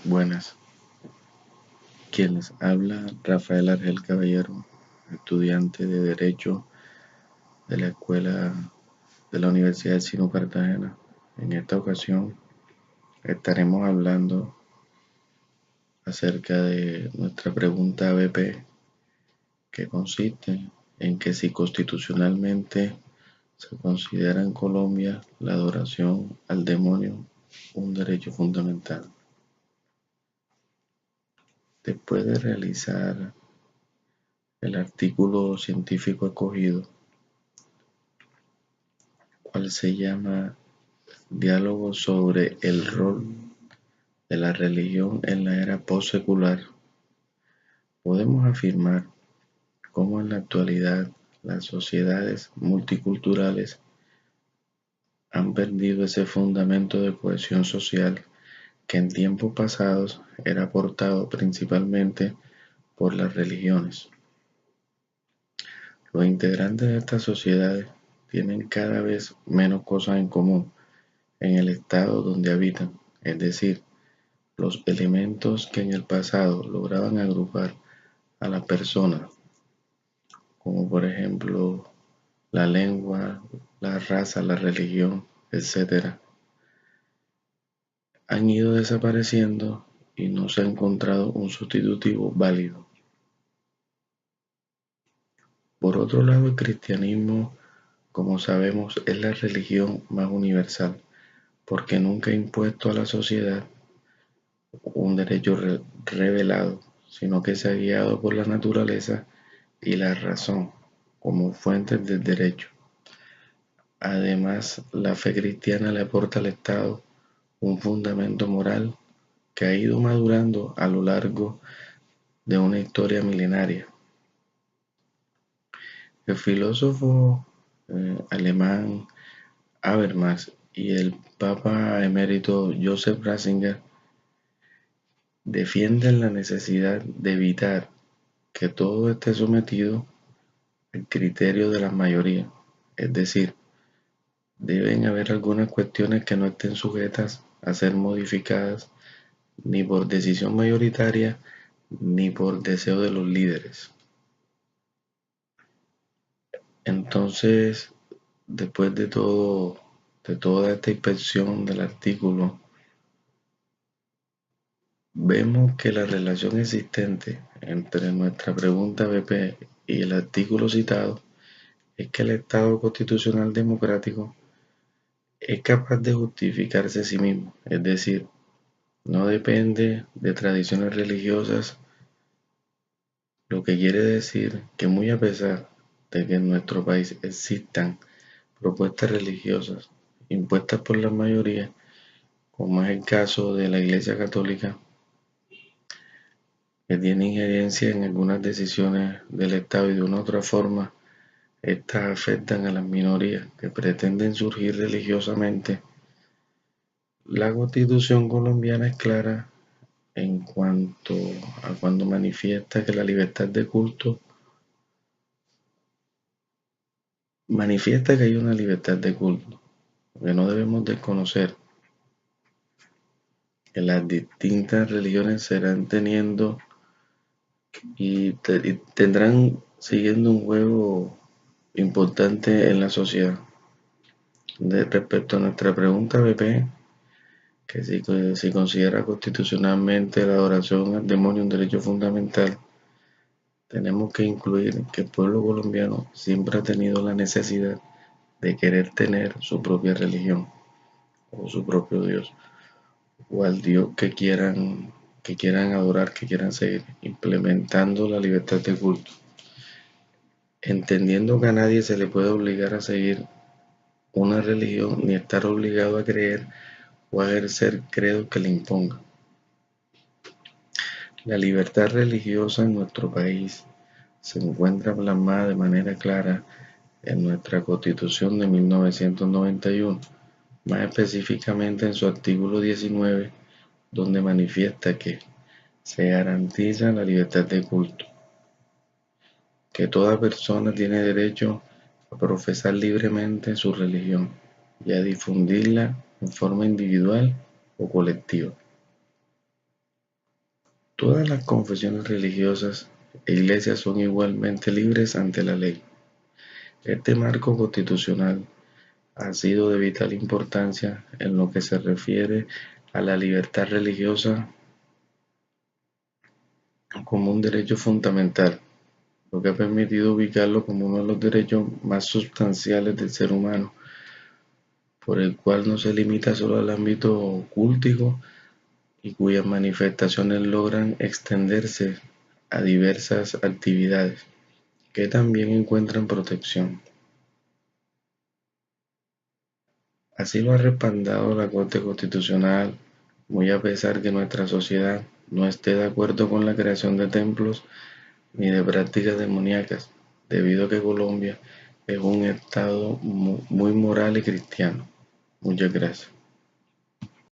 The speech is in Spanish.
Buenas, quienes habla Rafael Argel Caballero, estudiante de Derecho de la Escuela de la Universidad de Sino Cartagena. En esta ocasión estaremos hablando acerca de nuestra pregunta BP, que consiste en que si constitucionalmente se considera en Colombia la adoración al demonio un derecho fundamental. Después de realizar el artículo científico escogido, cual se llama Diálogo sobre el rol de la religión en la era postsecular, podemos afirmar cómo en la actualidad las sociedades multiculturales han perdido ese fundamento de cohesión social que en tiempos pasados era aportado principalmente por las religiones. Los integrantes de estas sociedades tienen cada vez menos cosas en común en el estado donde habitan, es decir, los elementos que en el pasado lograban agrupar a las personas, como por ejemplo la lengua, la raza, la religión, etc., han ido desapareciendo y no se ha encontrado un sustitutivo válido. Por otro lado, el cristianismo, como sabemos, es la religión más universal, porque nunca ha impuesto a la sociedad un derecho revelado, sino que se ha guiado por la naturaleza y la razón como fuentes del derecho. Además, la fe cristiana le aporta al Estado un fundamento moral que ha ido madurando a lo largo de una historia milenaria. El filósofo alemán Habermas y el Papa emérito Joseph Ratzinger defienden la necesidad de evitar que todo esté sometido al criterio de la mayoría, es decir, deben haber algunas cuestiones que no estén sujetas a ser modificadas ni por decisión mayoritaria ni por deseo de los líderes. Entonces, después de toda esta inspección del artículo, vemos que la relación existente entre nuestra pregunta BP y el artículo citado es que el Estado constitucional democrático es capaz de justificarse a sí mismo, es decir, no depende de tradiciones religiosas, lo que quiere decir que muy a pesar de que en nuestro país existan propuestas religiosas impuestas por la mayoría, como es el caso de la Iglesia Católica, que tiene injerencia en algunas decisiones del Estado y de una u otra forma, estas afectan a las minorías que pretenden surgir religiosamente. La Constitución colombiana es clara en cuanto a cuando manifiesta que la libertad de culto manifiesta que hay una libertad de culto, que no debemos desconocer que las distintas religiones serán teniendo y tendrán siguiendo un juego importante en la sociedad. Respecto a nuestra pregunta BP, que si considera constitucionalmente la adoración al demonio un derecho fundamental, tenemos que incluir que el pueblo colombiano siempre ha tenido la necesidad de querer tener su propia religión o su propio Dios o al Dios que quieran adorar, que quieran seguir, implementando la libertad de culto, entendiendo que a nadie se le puede obligar a seguir una religión ni estar obligado a creer o a ejercer credos que le impongan. La libertad religiosa en nuestro país se encuentra plasmada de manera clara en nuestra Constitución de 1991, más específicamente en su artículo 19, donde manifiesta que se garantiza la libertad de culto, que toda persona tiene derecho a profesar libremente su religión y a difundirla en forma individual o colectiva. Todas las confesiones religiosas e iglesias son igualmente libres ante la ley. Este marco constitucional ha sido de vital importancia en lo que se refiere a la libertad religiosa como un derecho fundamental, lo que ha permitido ubicarlo como uno de los derechos más sustanciales del ser humano, por el cual no se limita solo al ámbito cultico y cuyas manifestaciones logran extenderse a diversas actividades que también encuentran protección. Así lo ha respaldado la Corte Constitucional, muy a pesar que nuestra sociedad no esté de acuerdo con la creación de templos ni de prácticas demoníacas, debido a que Colombia es un estado muy moral y cristiano. Muchas gracias.